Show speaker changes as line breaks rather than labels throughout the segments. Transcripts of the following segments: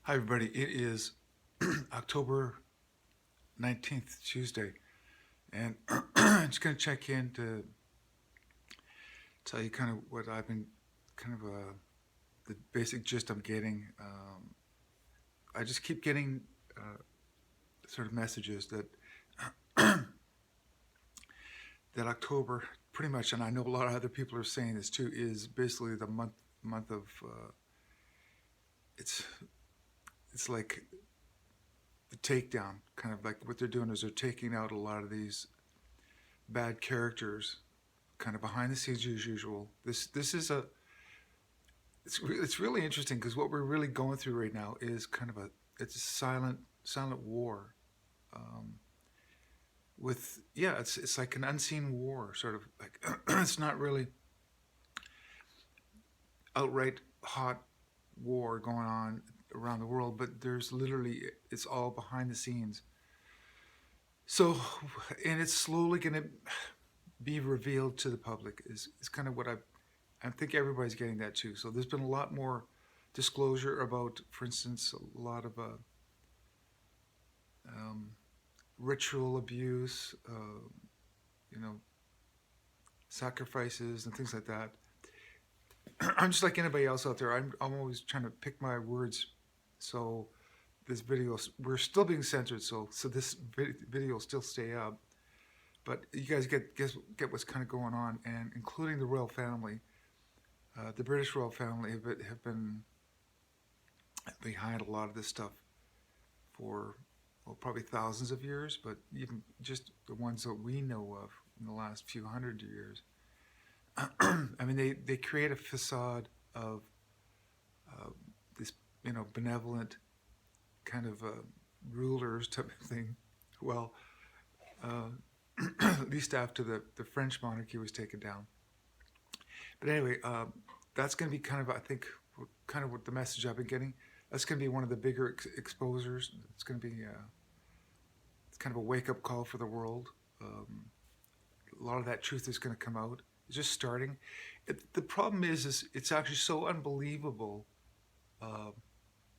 Hi, everybody. It is October 19th, Tuesday, and I'm just going to check in to tell you kind of what I've been kind of the basic gist I'm getting. I just keep getting sort of messages that that October, pretty much, and I know a lot of other people are saying this too, is basically the month of it's it's like the takedown. Kind of like what they're doing is they're taking out a lot of these bad characters kind of behind the scenes as usual. This is a it's really interesting because what we're really going through right now is kind of it's a silent war um, with it's like an unseen war sort of like it's not really outright hot war going on around the world, but there's literally it's all behind the scenes. So, and it's slowly going to be revealed to the public is kind of what I think everybody's getting that too. So there's been a lot more disclosure about, for instance, a lot of um, ritual abuse, you know, sacrifices and things like that. I'm just like anybody else out there. I'm always trying to pick my words. So this video, we're still being censored. So this video will still stay up. But you guys get what's kind of going on, and including the royal family. The British royal family have been behind a lot of this stuff for, well, probably thousands of years, but even just the ones that we know of in the last few hundred years. I mean, they create a facade of this, benevolent kind of rulers type of thing. Well, at least after the French monarchy was taken down. But anyway, that's going to be kind of, I think, kind of what the message I've been getting. That's going to be one of the bigger exposers. It's going to be it's kind of a wake-up call for the world. A lot of that truth is going to come out. It's just starting. The problem is it's actually so unbelievable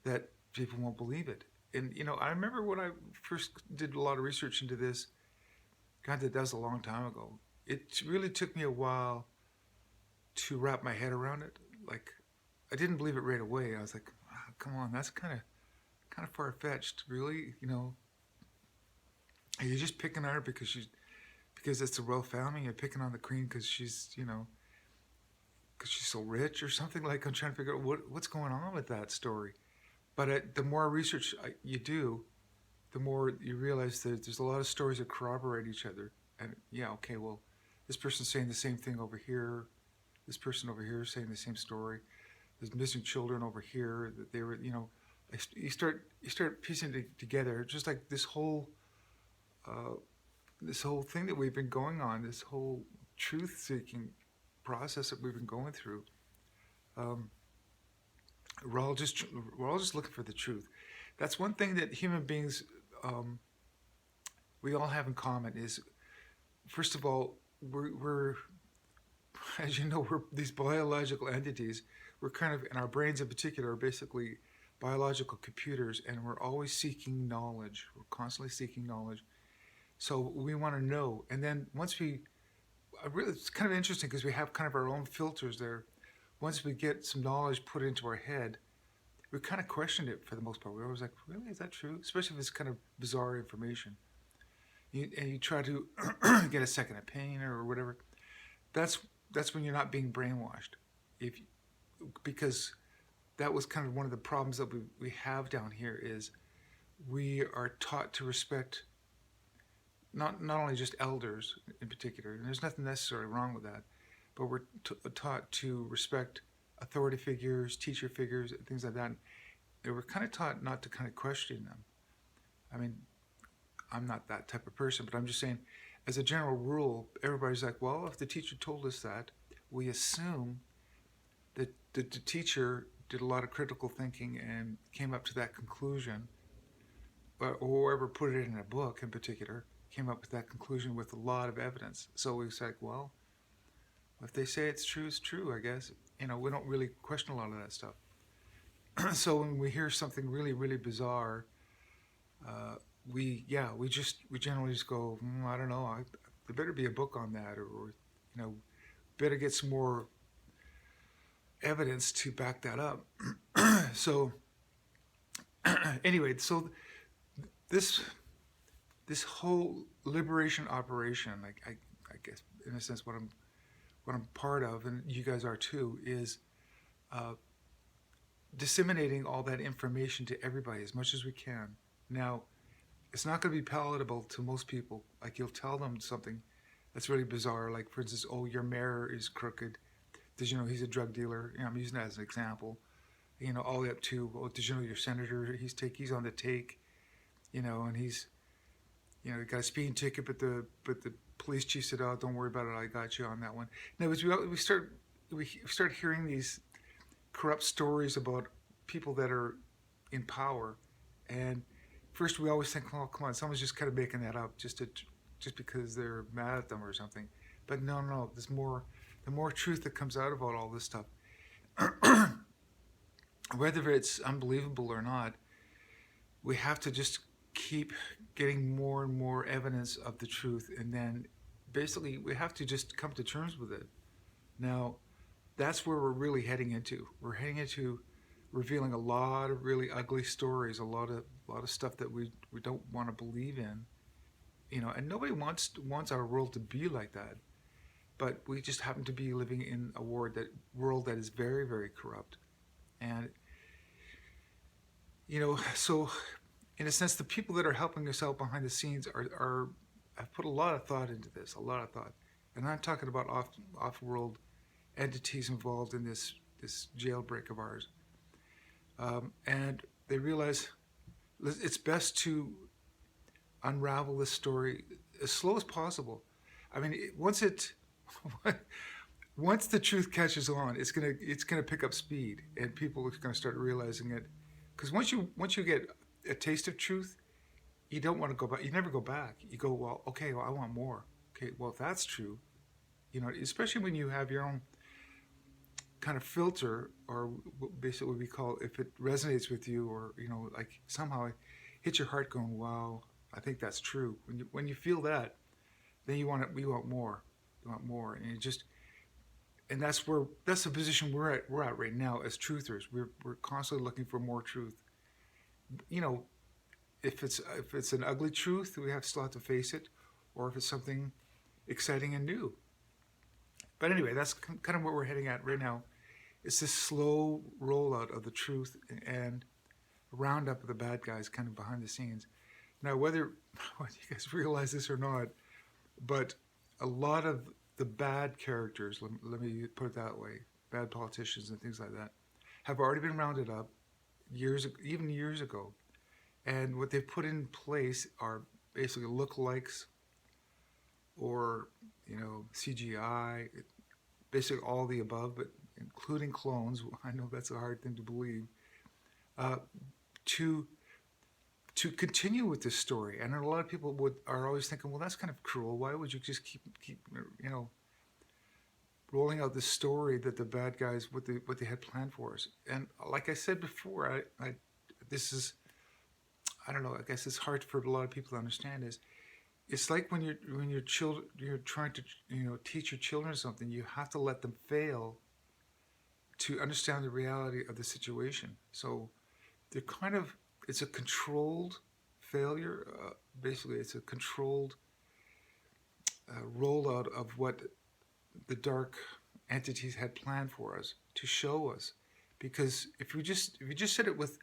that people won't believe it. And, I remember when I first did a lot of research into this, God, that was a long time ago. It really took me a while to wrap my head around it. Like, I didn't believe it right away. I was like, wow, come on, that's kind of far fetched, really. Are you just picking on her because it's a royal family? You're picking on the queen because because she's so rich or something. Like, I'm trying to figure out what's going on with that story. But the more research you do, the more you realize that there's a lot of stories that corroborate each other. And yeah, okay, well, this person's saying the same thing over here. This person over here is saying the same story. There's missing children over here that they were, you start piecing it together. Just like this whole thing that we've been going on, this whole truth-seeking process that we've been going through. Um, we're all just looking for the truth. That's one thing that human beings we all have in common is, first of all, we're as you know, we're these biological entities. We're kind of, and our brains in particular, are basically biological computers, and we're always seeking knowledge. We're constantly seeking knowledge. So we want to know. And then once it's kind of interesting because we have kind of our own filters there. Once we get some knowledge put into our head, we kind of question it for the most part. We're always like, really, is that true? Especially if it's kind of bizarre information. And you try to get a second opinion or whatever. That's when you're not being brainwashed. Because that was kind of one of the problems that we have down here is we are taught to respect not only just elders in particular, and there's nothing necessarily wrong with that, but we're taught to respect authority figures, teacher figures, things like that. And we're kind of taught not to kind of question them. I mean, I'm not that type of person, but I'm just saying, as a general rule, everybody's like, well, if the teacher told us that, we assume that the teacher did a lot of critical thinking and came up to that conclusion, or whoever put it in a book in particular, came up with that conclusion with a lot of evidence. So we was like, well, if they say it's true, I guess. We don't really question a lot of that stuff. So when we hear something really, really bizarre, uh, we generally just go, I don't know, there better be a book on that, or better get some more evidence to back that up. So anyway, so this this whole liberation operation, like I guess in a sense what I'm part of, and you guys are too, is uh, disseminating all that information to everybody as much as we can. Now, it's not going to be palatable to most people. Like you'll tell them something that's really bizarre, like for instance, oh, your mayor is crooked. Did you know he's a drug dealer? I'm using that as an example. All the way up to, oh, did you know your senator? He's on the take. And he's he got a speeding ticket, but the police chief said, oh, don't worry about it, I got you on that one. Now, as we start hearing these corrupt stories about people that are in power, and first we always think, oh, come on, someone's just kind of making that up just because they're mad at them or something. But no, no, there's more. The more truth that comes out about all this stuff, whether it's unbelievable or not, we have to just keep getting more and more evidence of the truth, and then basically we have to just come to terms with it. Now, that's where we're really heading into. We're heading into revealing a lot of really ugly stories, a lot of stuff that we don't want to believe in, and nobody wants our world to be like that. But we just happen to be living in a world that is very, very corrupt, and so in a sense, the people that are helping us out behind the scenes are have put a lot of thought into this, a lot of thought, and I'm talking about off-world entities involved in this jailbreak of ours, and they realize it's best to unravel this story as slow as possible. I mean, once the truth catches on, it's gonna pick up speed, and people are gonna start realizing it. Because once you get a taste of truth, you don't want to go back. You never go back. You go, well, okay, well, I want more. Okay, well, if that's true, especially when you have your own kind of filter, or basically what we call, if it resonates with you, or like somehow it hits your heart, going, wow, I think that's true. When you feel that, then you want it. We want more. You want more, and that's the position we're at right now as truthers. We're constantly looking for more truth. You know, if it's an ugly truth, we still have to face it, or if it's something exciting and new. But anyway, that's kind of what we're heading at right now. It's this slow rollout of the truth and a roundup of the bad guys kind of behind the scenes. Now, whether you guys realize this or not, but a lot of the bad characters, let me put it that way, bad politicians and things like that, have already been rounded up even years ago. And what they've put in place are basically lookalikes, or CGI, basically all the above, but including clones. I know that's a hard thing to believe. Uh, to to continue with this story, and a lot of people are always thinking, well, that's kind of cruel. Why would you just keep rolling out this story that the bad guys what they had planned for us? And like I said before, I this is, I don't know, I guess it's hard for a lot of people to understand, is it's like when you're trying to teach your children something, you have to let them fail to understand the reality of the situation. So they're it's a controlled failure. Basically, it's a controlled rollout of what the dark entities had planned for us to show us. Because if you just said it with,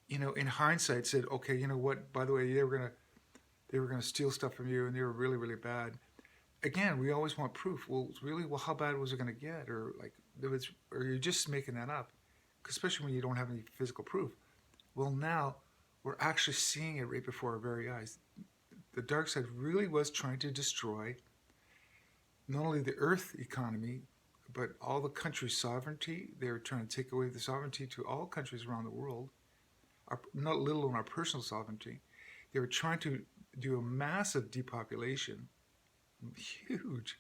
in hindsight, said, okay, you know what? By the way, they were gonna steal stuff from you, and they were really, really bad. Again, we always want proof. Well, really, how bad was it gonna get? Or or you're just making that up, especially when you don't have any physical proof. Well, now we're actually seeing it right before our very eyes. The dark side really was trying to destroy not only the Earth economy, but all the countries' sovereignty. They were trying to take away the sovereignty to all countries around the world, not let alone our personal sovereignty. They were trying to do a massive depopulation, huge.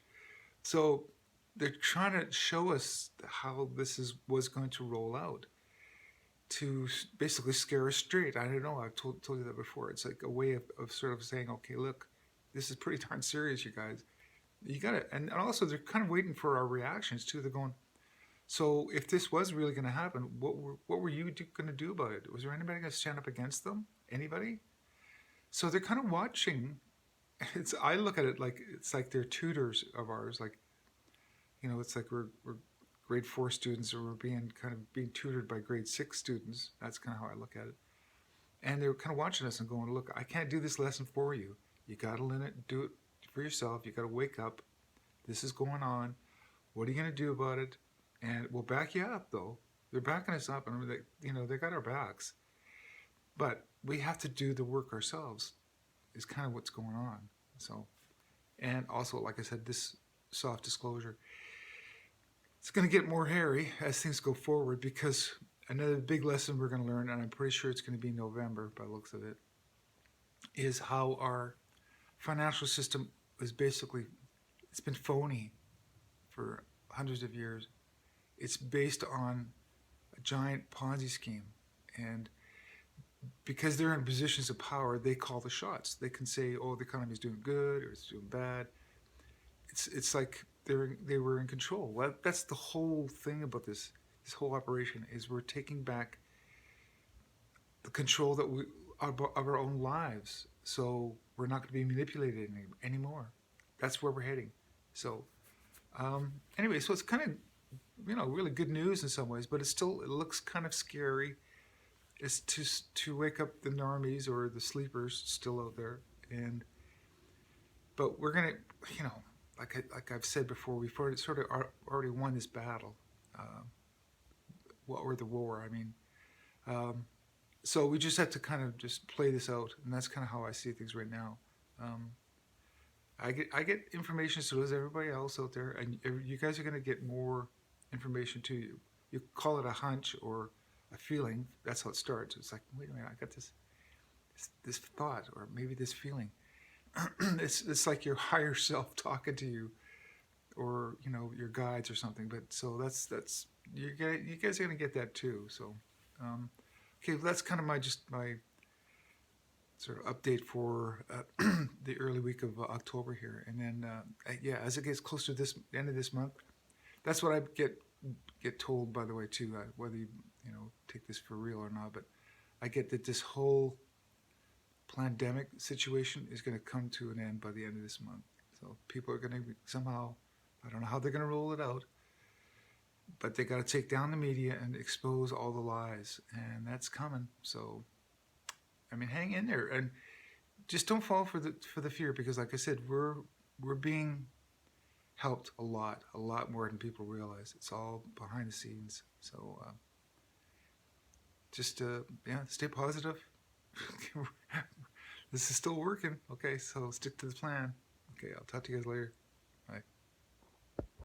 So they're trying to show us how this was going to roll out. to basically scare us straight. I don't know. I've told you that before. It's like a way of sort of saying, okay, look, this is pretty darn serious, you guys. You got it. And also, they're kind of waiting for our reactions too. They're going, so if this was really going to happen, what were you going to do about it? Was there anybody going to stand up against them? Anybody? So they're kind of watching. I look at it like it's like they're tutors of ours. Like, it's like we're grade 4 students, or we're being tutored by grade 6 students. That's kind of how I look at it. And they're kind of watching us and going, look, I can't do this lesson for you. You got to learn it, do it for yourself. You got to wake up. This is going on. What are you going to do about it? And we'll back you up, though. They're backing us up, and they got our backs. But we have to do the work ourselves. Is kind of what's going on. So, and also, like I said, this soft disclosure, it's going to get more hairy as things go forward, because another big lesson we're going to learn, and I'm pretty sure it's going to be November by the looks of it, is how our financial system is basically, it's been phony for hundreds of years. It's based on a giant Ponzi scheme, and because they're in positions of power, they call the shots. They can say, "Oh, the economy is doing good or it's doing bad." It's like they were in control. Well, that's the whole thing about this whole operation, is we're taking back the control that we of our own lives. So we're not going to be manipulated anymore. That's where we're heading. So anyway, so it's kind of really good news in some ways, but it looks kind of scary. Is to wake up the normies or the sleepers still out there, but we're gonna, like I've said before, we've already won this battle, or the war. I mean, so we just have to kind of just play this out, and that's kind of how I see things right now. I get information, so does everybody else out there, and you guys are gonna get more information to you. You call it a hunch or a feeling. That's how it starts. It's like, wait a minute, I got this thought, or maybe this feeling. It's like your higher self talking to you, or your guides or something. But so that's you guys are gonna get that too. So okay, that's kind of my sort of update for the early week of October here, and then as it gets closer to this end of this month, that's what I get told, by the way, too, whether you take this for real or not, but I get that this whole pandemic situation is going to come to an end by the end of this month. So people are going to somehow, I don't know how they're going to roll it out, but they got to take down the media and expose all the lies, and that's coming. So, I mean, hang in there and just don't fall for the fear, because, like I said, we're being helped a lot more than people realize. It's all behind the scenes. So just stay positive. This is still working. Okay, so stick to the plan. Okay, I'll talk to you guys later.